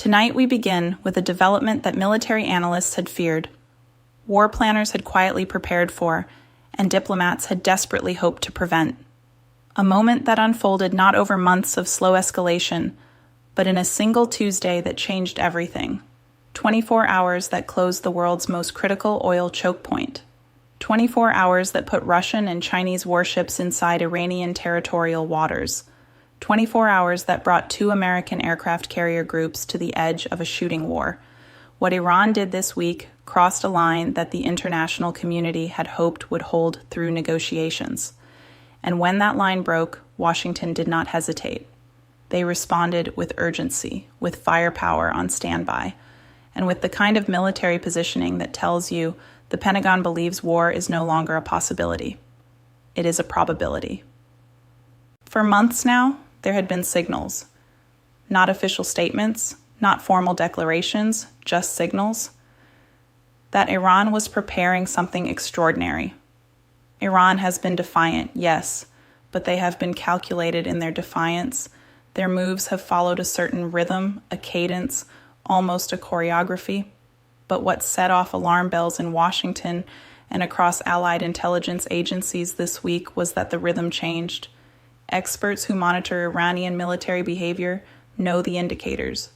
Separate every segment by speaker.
Speaker 1: Tonight we begin with a development that military analysts had feared, war planners had quietly prepared for, and diplomats had desperately hoped to prevent. A moment that unfolded not over months of slow escalation, but in a single Tuesday that changed everything. 24 hours that closed the world's most critical oil choke point. 24 hours that put Russian and Chinese warships inside Iranian territorial waters. 24 hours that brought 2 American aircraft carrier groups to the edge of a shooting war. What Iran did this week crossed a line that the international community had hoped would hold through negotiations. And when that line broke, Washington did not hesitate. They responded with urgency, with firepower on standby, and with the kind of military positioning that tells you the Pentagon believes war is no longer a possibility. It is a probability. For months now, there had been signals. Not official statements, not formal declarations, just signals. That Iran was preparing something extraordinary. Iran has been defiant, yes, but they have been calculated in their defiance. Their moves have followed a certain rhythm, a cadence, almost a choreography. But what set off alarm bells in Washington and across allied intelligence agencies this week was that the rhythm changed. Experts who monitor Iranian military behavior know the indicators: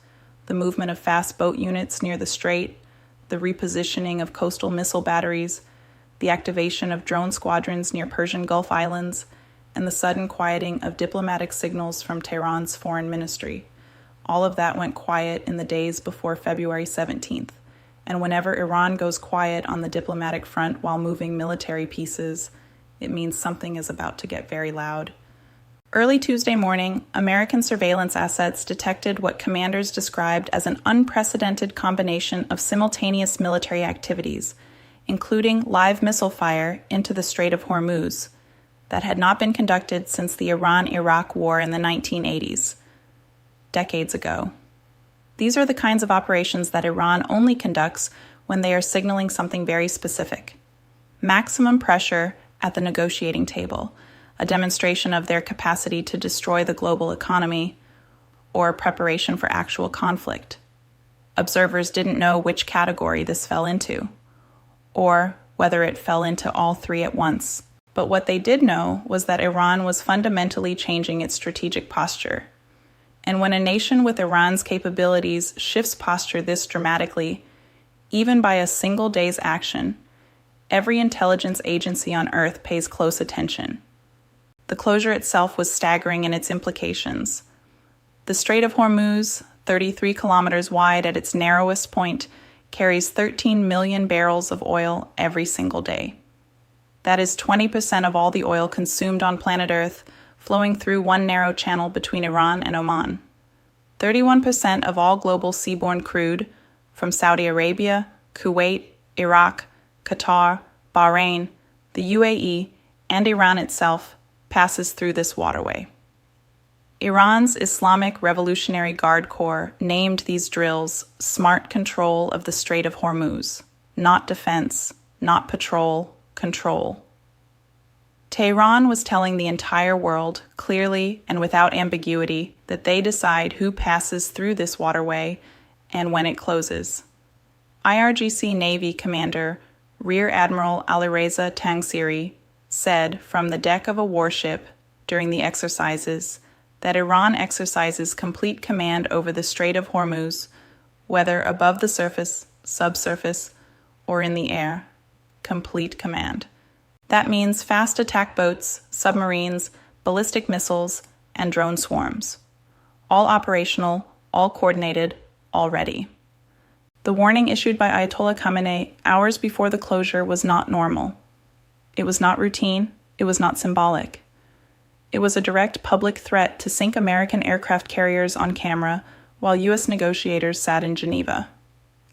Speaker 1: the movement of fast boat units near the strait, the repositioning of coastal missile batteries, the activation of drone squadrons near Persian Gulf Islands, and the sudden quieting of diplomatic signals from Tehran's foreign ministry. All of that went quiet in the days before February 17th. And whenever Iran goes quiet on the diplomatic front while moving military pieces, it means something is about to get very loud. Early Tuesday morning, American surveillance assets detected what commanders described as an unprecedented combination of simultaneous military activities, including live missile fire into the Strait of Hormuz, that had not been conducted since the Iran-Iraq War in the 1980s, decades ago. These are the kinds of operations that Iran only conducts when they are signaling something very specific. Maximum pressure at the negotiating table, a demonstration of their capacity to destroy the global economy, or preparation for actual conflict. Observers didn't know which category this fell into, or whether it fell into all 3 at once. But what they did know was that Iran was fundamentally changing its strategic posture. And when a nation with Iran's capabilities shifts posture this dramatically, even by a single day's action, every intelligence agency on Earth pays close attention. The closure itself was staggering in its implications. The Strait of Hormuz, 33 kilometers wide at its narrowest point, carries 13 million barrels of oil every single day. That is 20% of all the oil consumed on planet Earth, flowing through one narrow channel between Iran and Oman. 31% of all global seaborne crude, from Saudi Arabia, Kuwait, Iraq, Qatar, Bahrain, the UAE, and Iran itself, passes through this waterway. Iran's Islamic Revolutionary Guard Corps named these drills smart control of the Strait of Hormuz, not defense, not patrol, control. Tehran was telling the entire world, clearly and without ambiguity, that they decide who passes through this waterway and when it closes. IRGC Navy Commander Rear Admiral Alireza Tangsiri said from the deck of a warship during the exercises that Iran exercises complete command over the Strait of Hormuz, whether above the surface, subsurface, or in the air. Complete command. That means fast attack boats, submarines, ballistic missiles, and drone swarms. All operational, all coordinated, all ready. The warning issued by Ayatollah Khamenei hours before the closure was not normal. It was not routine. It was not symbolic. It was a direct public threat to sink American aircraft carriers on camera while U.S. negotiators sat in Geneva.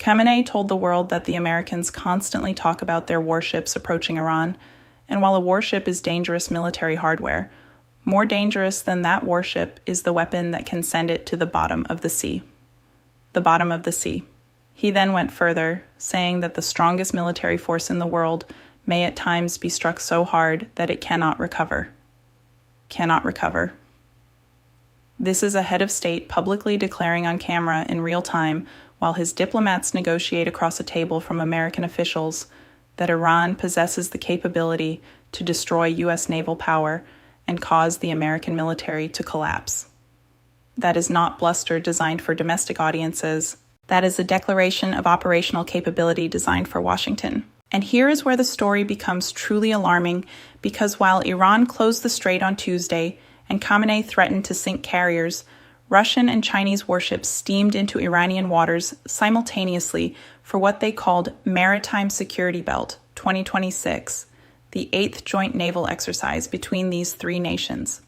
Speaker 1: Khamenei told the world that the Americans constantly talk about their warships approaching Iran, and while a warship is dangerous military hardware, more dangerous than that warship is the weapon that can send it to the bottom of the sea. The bottom of the sea. He then went further, saying that the strongest military force in the world may at times be struck so hard that it cannot recover. Cannot recover. This is a head of state publicly declaring on camera in real time, while his diplomats negotiate across a table from American officials, that Iran possesses the capability to destroy U.S. naval power and cause the American military to collapse. That is not bluster designed for domestic audiences. That is a declaration of operational capability designed for Washington. And here is where the story becomes truly alarming, because while Iran closed the strait on Tuesday and Khamenei threatened to sink carriers, Russian and Chinese warships steamed into Iranian waters simultaneously for what they called Maritime Security Belt 2026, the 8th joint naval exercise between these three nations.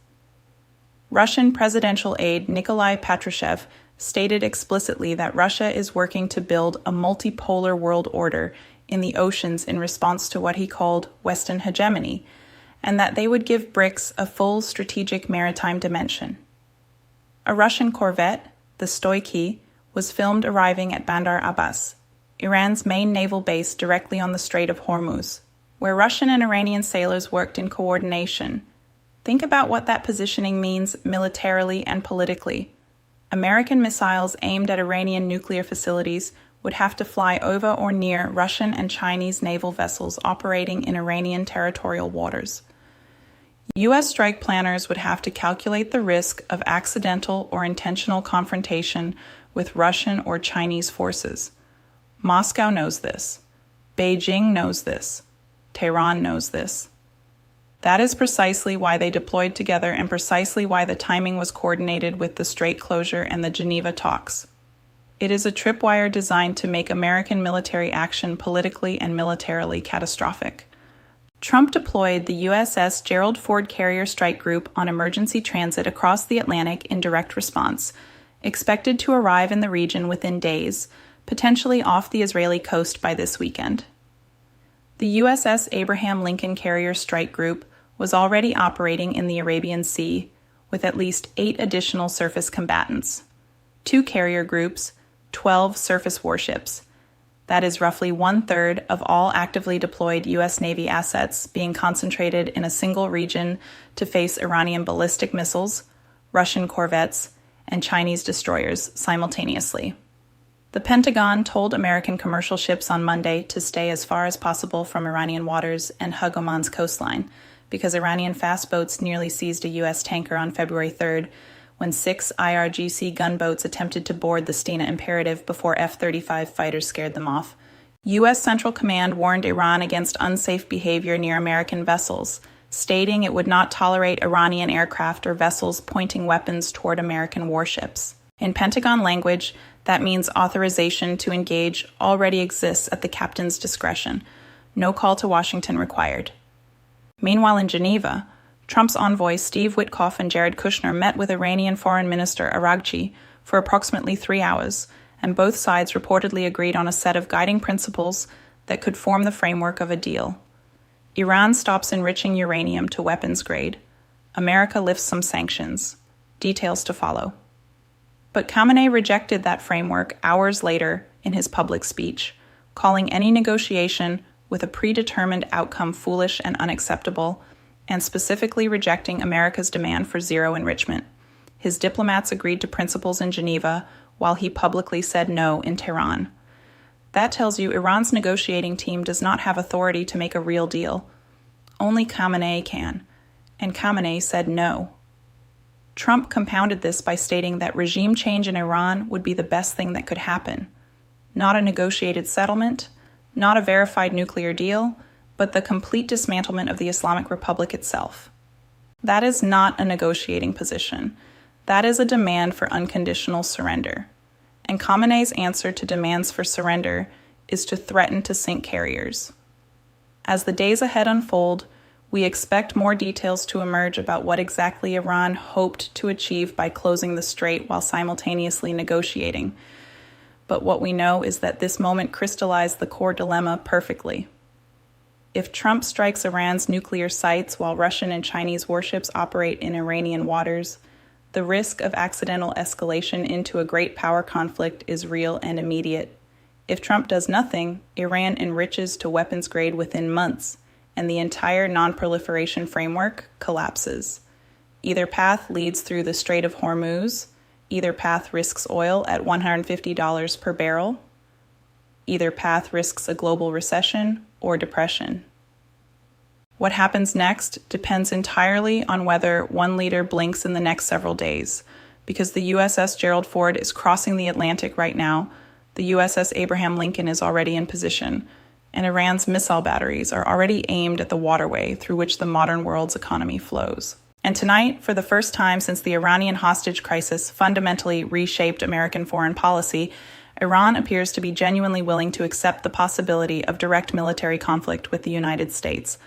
Speaker 1: Russian presidential aide Nikolai Patrushev stated explicitly that Russia is working to build a multipolar world order in the oceans in response to what he called Western hegemony, and that they would give BRICS a full strategic maritime dimension. A Russian corvette, the Stoichi, was filmed arriving at Bandar Abbas, Iran's main naval base directly on the Strait of Hormuz, where Russian and Iranian sailors worked in coordination. Think about what that positioning means militarily and politically. American missiles aimed at Iranian nuclear facilities would have to fly over or near Russian and Chinese naval vessels operating in Iranian territorial waters. U.S. strike planners would have to calculate the risk of accidental or intentional confrontation with Russian or Chinese forces. Moscow knows this. Beijing knows this. Tehran knows this. That is precisely why they deployed together and precisely why the timing was coordinated with the strait closure and the Geneva talks. It is a tripwire designed to make American military action politically and militarily catastrophic. Trump deployed the USS Gerald Ford Carrier Strike Group on emergency transit across the Atlantic in direct response, expected to arrive in the region within days, potentially off the Israeli coast by this weekend. The USS Abraham Lincoln Carrier Strike Group was already operating in the Arabian Sea, with at least 8 additional surface combatants, 2 carrier groups, 12 surface warships. That is roughly 1/3 of all actively deployed U.S. Navy assets being concentrated in a single region to face Iranian ballistic missiles, Russian corvettes, and Chinese destroyers simultaneously. The Pentagon told American commercial ships on Monday to stay as far as possible from Iranian waters and hug Oman's coastline, because Iranian fast boats nearly seized a U.S. tanker on February 3rd when 6 IRGC gunboats attempted to board the Stena Imperative before F-35 fighters scared them off. U.S. Central Command warned Iran against unsafe behavior near American vessels, stating it would not tolerate Iranian aircraft or vessels pointing weapons toward American warships. In Pentagon language, that means authorization to engage already exists at the captain's discretion. No call to Washington required. Meanwhile, in Geneva, Trump's envoys Steve Witkoff and Jared Kushner met with Iranian Foreign Minister IRGC for approximately 3 hours, and both sides reportedly agreed on a set of guiding principles that could form the framework of a deal. Iran stops enriching uranium to weapons grade. America lifts some sanctions. Details to follow. But Khamenei rejected that framework hours later in his public speech, calling any negotiation with a predetermined outcome foolish and unacceptable, and specifically rejecting America's demand for zero enrichment. His diplomats agreed to principles in Geneva, while he publicly said no in Tehran. That tells you Iran's negotiating team does not have authority to make a real deal. Only Khamenei can, and Khamenei said no. Trump compounded this by stating that regime change in Iran would be the best thing that could happen. Not a negotiated settlement, not a verified nuclear deal, but the complete dismantlement of the Islamic Republic itself. That is not a negotiating position. That is a demand for unconditional surrender. And Khamenei's answer to demands for surrender is to threaten to sink carriers. As the days ahead unfold, we expect more details to emerge about what exactly Iran hoped to achieve by closing the strait while simultaneously negotiating. But what we know is that this moment crystallized the core dilemma perfectly. If Trump strikes Iran's nuclear sites while Russian and Chinese warships operate in Iranian waters, the risk of accidental escalation into a great power conflict is real and immediate. If Trump does nothing, Iran enriches to weapons grade within months, and the entire non-proliferation framework collapses. Either path leads through the Strait of Hormuz. Either path risks oil at $150 per barrel. Either path risks a global recession or depression. What happens next depends entirely on whether one leader blinks in the next several days, because the USS Gerald Ford is crossing the Atlantic right now, the USS Abraham Lincoln is already in position, and Iran's missile batteries are already aimed at the waterway through which the modern world's economy flows. And tonight, for the first time since the Iranian hostage crisis fundamentally reshaped American foreign policy, Iran appears to be genuinely willing to accept the possibility of direct military conflict with the United States.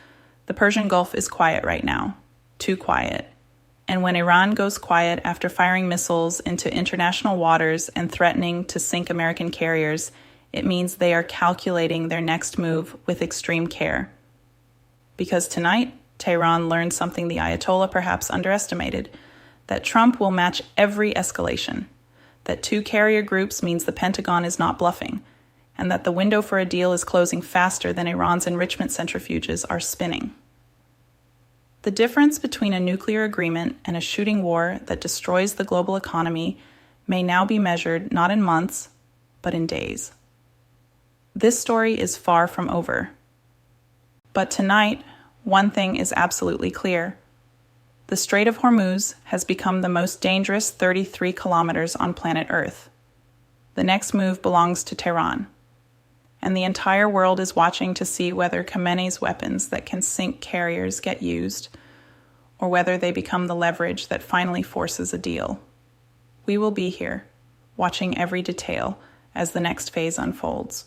Speaker 1: The Persian Gulf is quiet right now, too quiet. And when Iran goes quiet after firing missiles into international waters and threatening to sink American carriers, it means they are calculating their next move with extreme care. Because tonight, Tehran learned something the Ayatollah perhaps underestimated, that Trump will match every escalation, that two carrier groups means the Pentagon is not bluffing, and that the window for a deal is closing faster than Iran's enrichment centrifuges are spinning. The difference between a nuclear agreement and a shooting war that destroys the global economy may now be measured not in months, but in days. This story is far from over. But tonight, one thing is absolutely clear. The Strait of Hormuz has become the most dangerous 33 kilometers on planet Earth. The next move belongs to Tehran. And the entire world is watching to see whether Khamenei's weapons that can sink carriers get used, or whether they become the leverage that finally forces a deal. We will be here, watching every detail as the next phase unfolds.